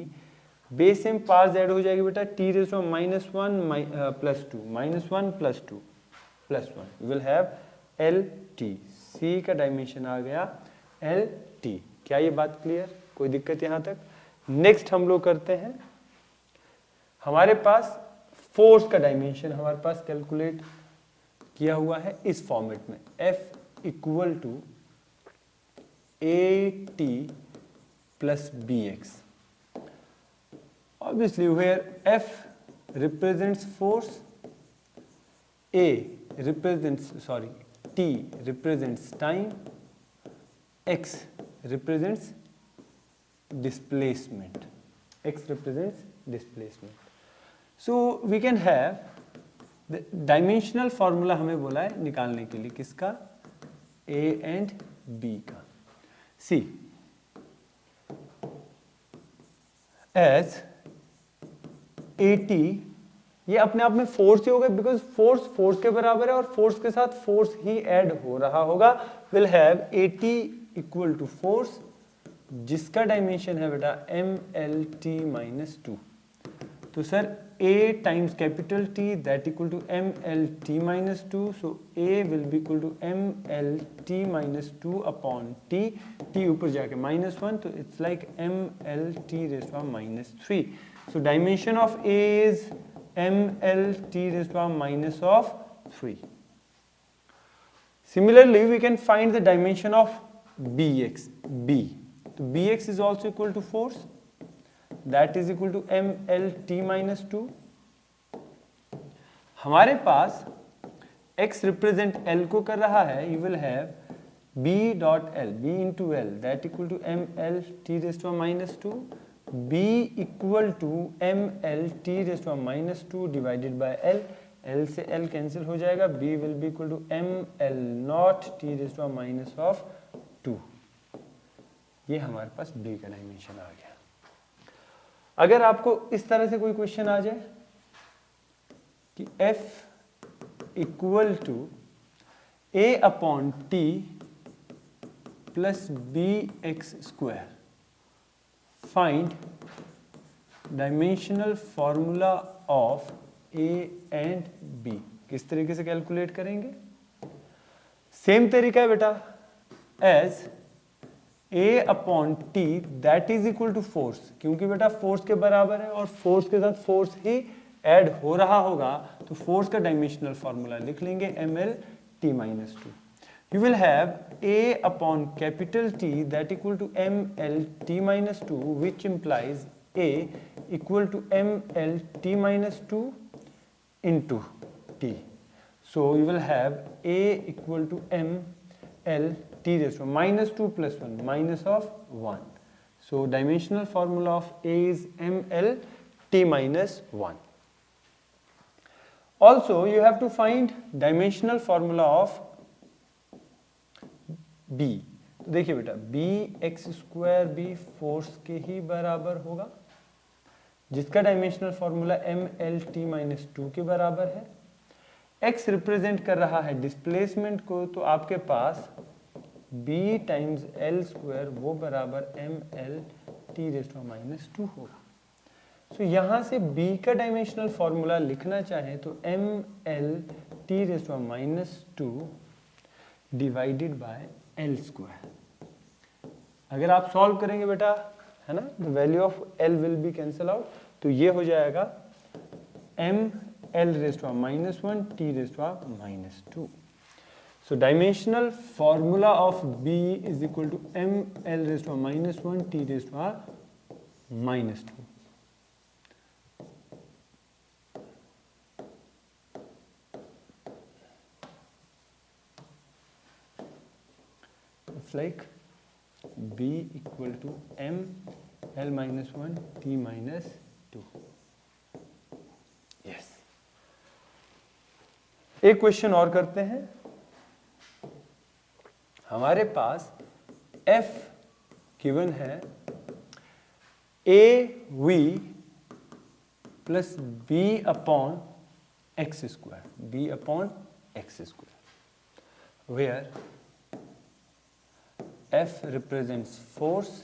S1: बेस में पास ऐड हो जाएगी बेटा, T raise to minus 1 plus 2 minus 1 plus 2 plus 1, you will have LT। C का डायमेंशन आ गया LT। क्या ये बात क्लियर? कोई दिक्कत यहाँ तक? नेक्स्ट हम लोग करते हैं, हमारे पास फोर्स का डायमेंशन हमारे पास कैलकुलेट किया हुआ है इस फॉर्मेट में, F equal to AT plus BX. Obviously where F represents force, T represents time, X represents displacement. So we can have the dimensional formula हमें बोला है निकालने के लिए किसका, A and B का. See, as AT ये अपने आप में फोर्स ही होगा, बिकॉज फोर्स के बराबर है और फोर्स के साथ फोर्स ही ऐड हो रहा होगा. Will have AT equal to force जिसका डायमेंशन है बेटा MLT-2. तो sir A times capital T that equal to MLT-2. So A will be equal to MLT-2 upon T. T ऊपर जाके -1, तो it's like MLT-3. So dimension of A is MLT-3. Similarly, we can find the dimension of B. So Bx is also equal to force. That is equal to MLT-2. हमारे पास x represent L को कर रहा है. You will have B dot L, B into L, that equal to MLT-2. B equal to MLT-2 divided by L. L से L कैंसिल हो जाएगा. B will be equal to ML0T-2. ये हमारे पास B का डायमेंशन आ गया. अगर आपको इस तरह से कोई क्वेश्चन आ जाए कि F equal to A upon T plus BX², find dimensional formula of A and B, किस तरीके से कैलकुलेट करेंगे? सेम तरीका है बेटा, as A upon T that is equal to force, क्योंकि बेटा फोर्स के बराबर है और फोर्स के साथ फोर्स ही ऐड हो रहा होगा, तो फोर्स का डायमेंशनल फॉर्मूला लिख लेंगे MLT-2. You will have A upon capital T that equal to MLT-2, which implies A equal to MLT-2 into T. So you will have A equal to MLT-2 plus 1 minus of 1. So dimensional formula of A is MLT-1. Also you have to find dimensional formula of B. तो देखिए बेटा BX² भी फोर्स के ही बराबर होगा, जिसका डायमेंशनल फॉर्मूला MLT-2 के बराबर है. X रिप्रेजेंट कर रहा है डिस्प्लेसमेंट को, तो आपके पास B टाइम्स L² वो बराबर MLT-2 होगा. तो यहां से B का डायमेंशनल फॉर्मूला लिखना चाहें तो MLT-2 डिवाइडेड बाय L². अगर आप सॉल्व करेंगे बेटा, है ना, the value of L will be cancel out, तो ये हो जाएगा ML-1 T-2. So dimensional formula of B is equal to ML-1 T-2. It's like B equal to ML-1 T-2. Yes. एक क्वेश्चन और करते हैं. हमारे पास F गिवन है AV plus B upon X², where F represents force,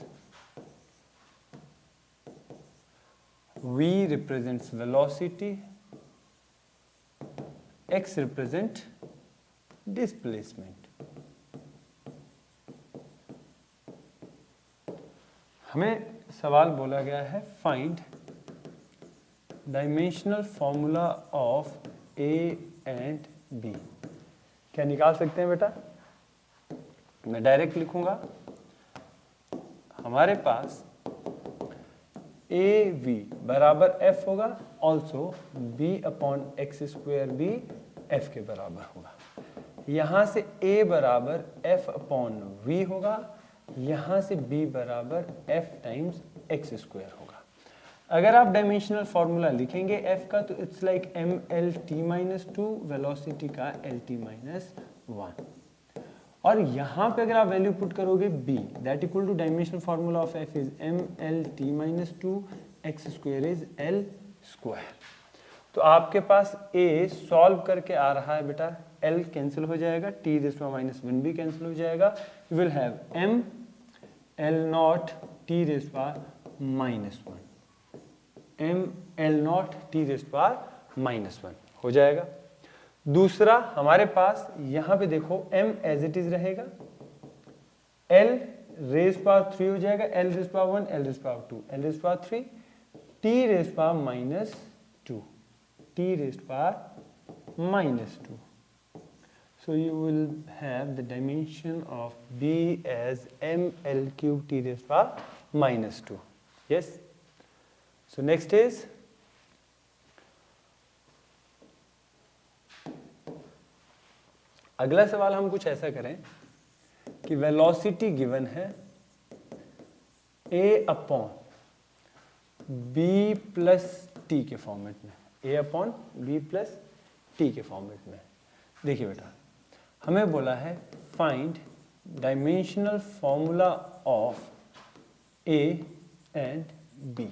S1: V represents velocity, X represent displacement. हमें सवाल बोला गया है find dimensional formula of A and B. क्या निकाल सकते हैं बेटा? मैं डायरेक्ट लिखूंगा, हमारे पास ए वी बराबर एफ होगा, also B upon X square B F के बराबर होगा। यहां से a बराबर एफ अपॉन वी होगा, यहां से b बराबर एफ टाइम्स एक्स स्क्वायर होगा। अगर आप डायमेंशनल फॉर्मूला लिखेंगे f का तो it's like M L T minus two, velocity का एल टी माइनस वन। और यहां पे अगर आप वैल्यू पुट करोगे b, that equal to dimensional formula of f is M L T minus two, X square is L square. तो आपके पास a सॉल्व करके आ रहा है बेटा, l कैंसिल हो जाएगा, t raise to minus one भी कैंसिल हो जाएगा, you will have m l not t raise to minus one, m l not t raise to minus one हो जाएगा। दूसरा हमारे पास यहां पे देखो m एज इट इज रहेगा, l रेज़ पावर 3 हो जाएगा, l raise power 1, l raise power 2, l raise power 3, t raise power minus 2, t raise power minus 2. So you will have the dimension of b as ml cube t raised to power minus 2. Yes. So next is अगला सवाल हम कुछ ऐसा करें कि वेलोसिटी गिवन है a upon b plus T के फॉर्मेट में, a upon b plus T के फॉर्मेट में। देखिए बेटा, हमें बोला है find dimensional formula of a and b।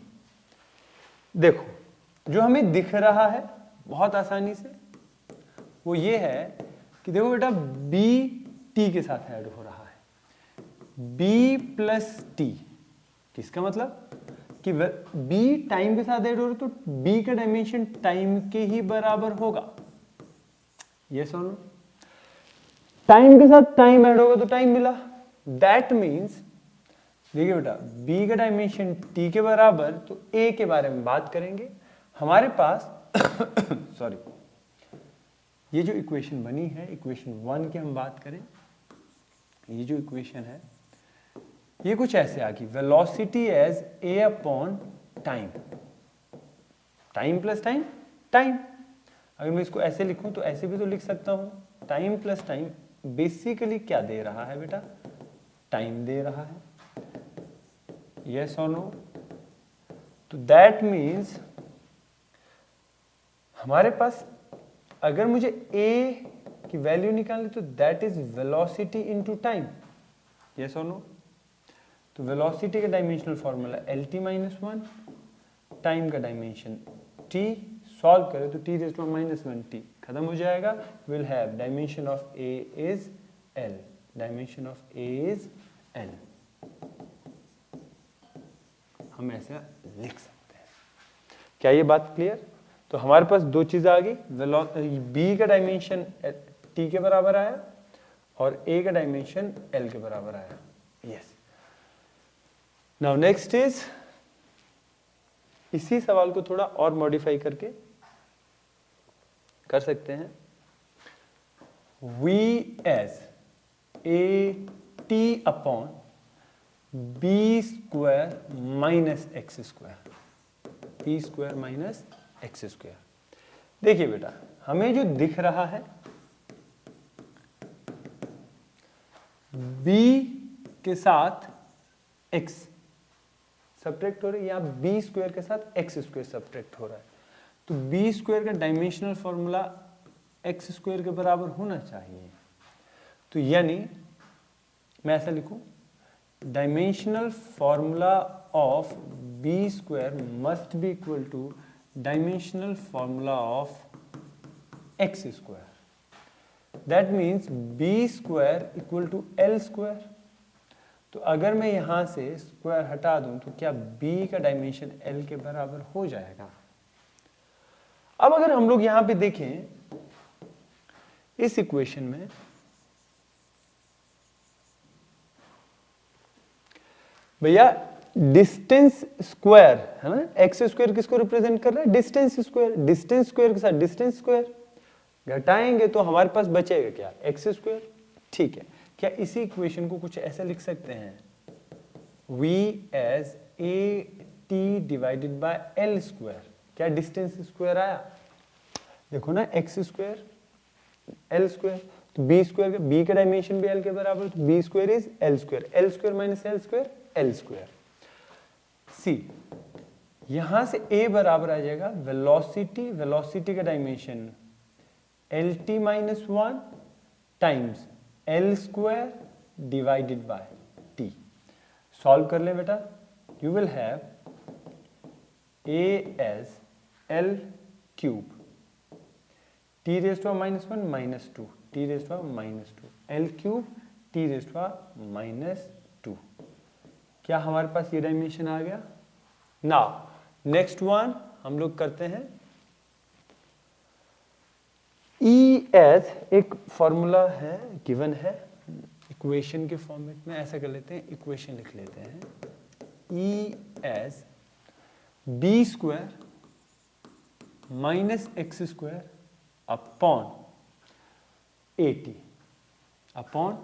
S1: देखो जो हमें दिख रहा है बहुत आसानी से वो ये है कि देखो बेटा b t के साथ ऐड हो रहा है, b प्लस टी, किसका मतलब कि b टाइम के साथ ऐड हो रहा है तो b का डायमेंशन टाइम के ही बराबर होगा। यस और नो? टाइम के साथ टाइम ऐड होगा तो टाइम मिला, दैट मीन्स देखिए बेटा b का डायमेंशन t के बराबर, तो a के बारे में बात करेंगे हमारे पास सॉरी, ये जो इक्वेशन बनी है, इक्वेशन 1 की हम बात करें, ये जो इक्वेशन है ये कुछ ऐसे आ गई, velocity as a upon time, time plus time, time. अगर मैं इसको ऐसे लिखूं तो ऐसे भी तो लिख सकता हूं, टाइम प्लस टाइम बेसिकली क्या दे रहा है बेटा? टाइम दे रहा है। यस और नो? तो दैट मीन्स हमारे पास अगर मुझे a की वैल्यू निकालनी तो that is velocity into time. Yes और नो? तो वेलोसिटी का dimensional formula L T minus one, time का डायमेंशन t, सॉल्व करें तो t raise to minus one t खत्म हो जाएगा, will have dimension of a is l, dimension of a is l। हम ऐसा लिख सकते हैं। क्या ये बात क्लियर? तो हमारे पास दो चीजें आ गई, b का डायमेंशन t के बराबर आया और a का डायमेंशन l के बराबर आया। यस। नाउ नेक्स्ट इज, इसी सवाल को थोड़ा और मॉडिफाई करके कर सकते हैं, v as a t upon b square minus X square, b square minus X square. देखिए बेटा हमें जो दिख रहा है b के साथ x सब्ट्रैक्ट हो रहा है, या b स्क्वायर के साथ एक्स स्क्वायर सब्ट्रैक्ट हो रहा है, तो b स्क्वायर का डायमेंशनल फॉर्मूला एक्स स्क्वायर के बराबर होना चाहिए। तो यानी मैं ऐसा लिखूं, dimensional formula of b square must be equal to dimensional formula of X square, that means b square equal to l square. तो अगर मैं यहां से स्क्वायर हटा दूं तो क्या b का डायमेंशन l के बराबर हो जाएगा? अब अगर हम लोग यहां पे देखें इस इक्वेशन में, भैया डिस्टेंस स्क्वायर है ना, एक्स स्क्वायर किसको रिप्रेजेंट कर रहा है, डिस्टेंस स्क्वायर, डिस्टेंस स्क्वायर के साथ डिस्टेंस स्क्वायर घटाएंगे तो हमारे पास बचेगा क्या, एक्स स्क्वायर। ठीक है, क्या इसी इक्वेशन को कुछ ऐसा लिख सकते हैं, v as A T divided by L square, क्या डिस्टेंस स्क्वायर आया, देखो ना एक्स स्क्वायर एल स्क्वायर, तो बी स्क्वायर, बी का डायमेंशन भी एल के बराबर, तो B square is L square minus L square L square. C, यहां से ए बराबर आ जाएगा वेलोसिटी, वेलोसिटी का dimension L T minus one times L square divided by T. Solve कर ले बेटा, you will have a as L cube T raise to minus one minus two, T raise to minus two, L cube T raise to minus two. क्या हमारे पास ये डायमेंशन आ गया। नाउ नेक्स्ट वन हम लोग करते हैं, ई एज एक फॉर्मूला है गिवन है इक्वेशन के फॉर्मेट में, ऐसा कर लेते हैं, इक्वेशन लिख लेते हैं, E as B square minus X square upon A T, upon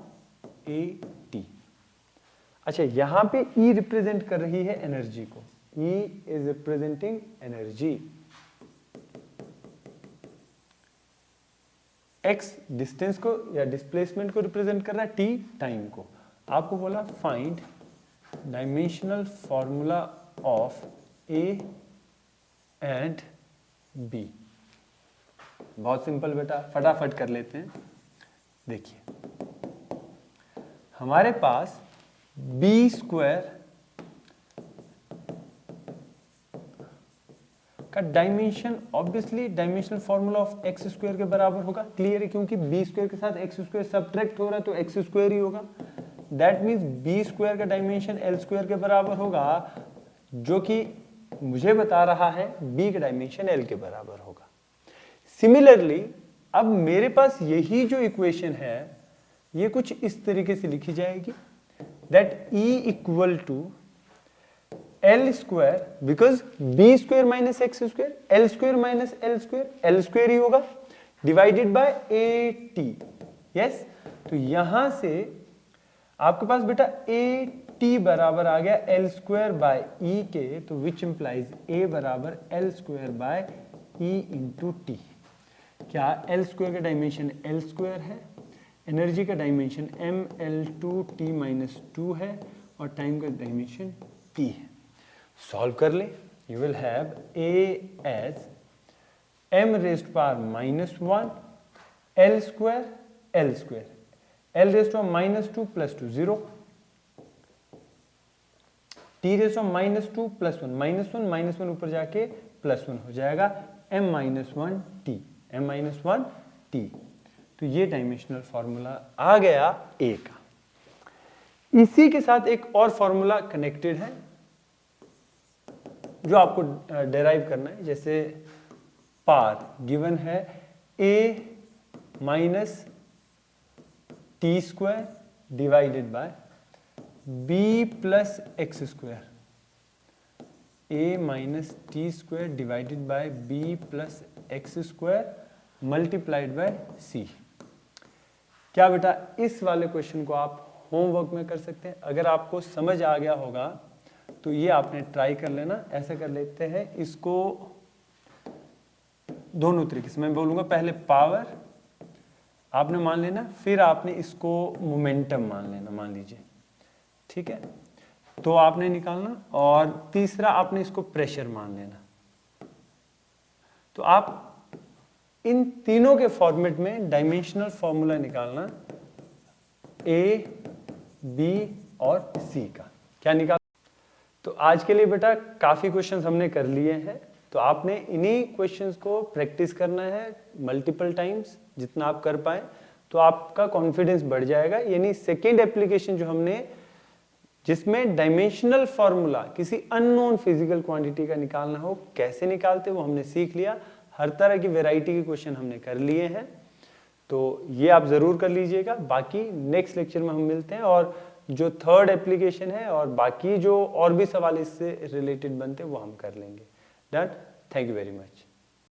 S1: A T. अच्छा, यहां पे E रिप्रेजेंट कर रही है एनर्जी को, E is representing energy, X distance को या डिस्प्लेसमेंट को रिप्रेजेंट कर रहा है, T टाइम को। आपको बोला find dimensional formula of A and B। बहुत सिंपल बेटा, फटाफट कर लेते हैं। देखिए हमारे पास बी स्क्वायर का dimension obviously dimensional formula of X square के बराबर होगा, क्लियर है, क्योंकि बी स्क्वायर के साथ एक्स स्क्वायर सब्ट्रैक्ट हो रहा है तो एक्स स्क्वायर ही होगा। दैट मीन्स बी स्क्वायर का डायमेंशन एल स्क्वायर के बराबर होगा, जो कि मुझे बता रहा है बी का डायमेंशन एल के बराबर होगा। सिमिलरली अब मेरे पास यही जो इक्वेशन है ये कुछ इस तरीके से लिखी जाएगी, that E equal to L square, because B square minus X square, L square minus L square ही होगा, divided by AT। yes, तो यहां से आपके पास बेटा AT बराबर आ गया L square by E के, तो which implies A बराबर L square by E into T। क्या L square का डायमेंशन L square है, एनर्जी का डायमेंशन mL2T माइनस 2 है और टाइम का डायमेंशन T है। सॉल्व कर ले, you will have A as m raised power minus 1 L square L raised power minus 2 plus 2 0, T raised power minus 2 plus 1 minus 1 ऊपर जाके प्लस 1 हो जाएगा, m माइनस 1 T। तो ये डायमेंशनल फॉर्मूला आ गया A का। इसी के साथ एक और फॉर्मूला कनेक्टेड है जो आपको डेराइव करना है, जैसे पार गिवन है A minus T square divided bye B plus x square, A minus T square divided bye B plus x square multiplied by C। क्या बेटा इस वाले क्वेश्चन को आप होमवर्क में कर सकते हैं, अगर आपको समझ आ गया होगा तो ये आपने ट्राई कर लेना। ऐसा कर लेते हैं इसको दोनों तरीके से, मैं बोलूंगा पहले पावर आपने मान लेना, फिर आपने इसको मोमेंटम मान लेना, मान लीजिए, ठीक है, तो आपने निकालना, और तीसरा आपने इसको प्रेशर मान लेना। तो आप इन तीनों के फॉर्मेट में डायमेंशनल फॉर्मूला निकालना A, B और C का। क्या निकाल, तो आज के लिए बेटा काफी क्वेश्चंस हमने कर लिए हैं, तो आपने इन्हीं क्वेश्चंस को प्रैक्टिस करना है मल्टीपल टाइम्स, जितना आप कर पाए तो आपका कॉन्फिडेंस बढ़ जाएगा। यानी सेकेंड एप्लीकेशन जो हमने, जिसमें डायमेंशनल फॉर्मूला किसी अननोन फिजिकल क्वांटिटी का निकालना हो, कैसे निकालते वो हमने सीख लिया। हर तरह की वैरायटी के क्वेश्चन हमने कर लिए हैं, तो ये आप जरूर कर लीजिएगा। बाकी नेक्स्ट लेक्चर में हम मिलते हैं, और जो थर्ड एप्लीकेशन है और बाकी जो और भी सवाल इससे रिलेटेड बनते हैं वो हम कर लेंगे। Done. Thank you very much.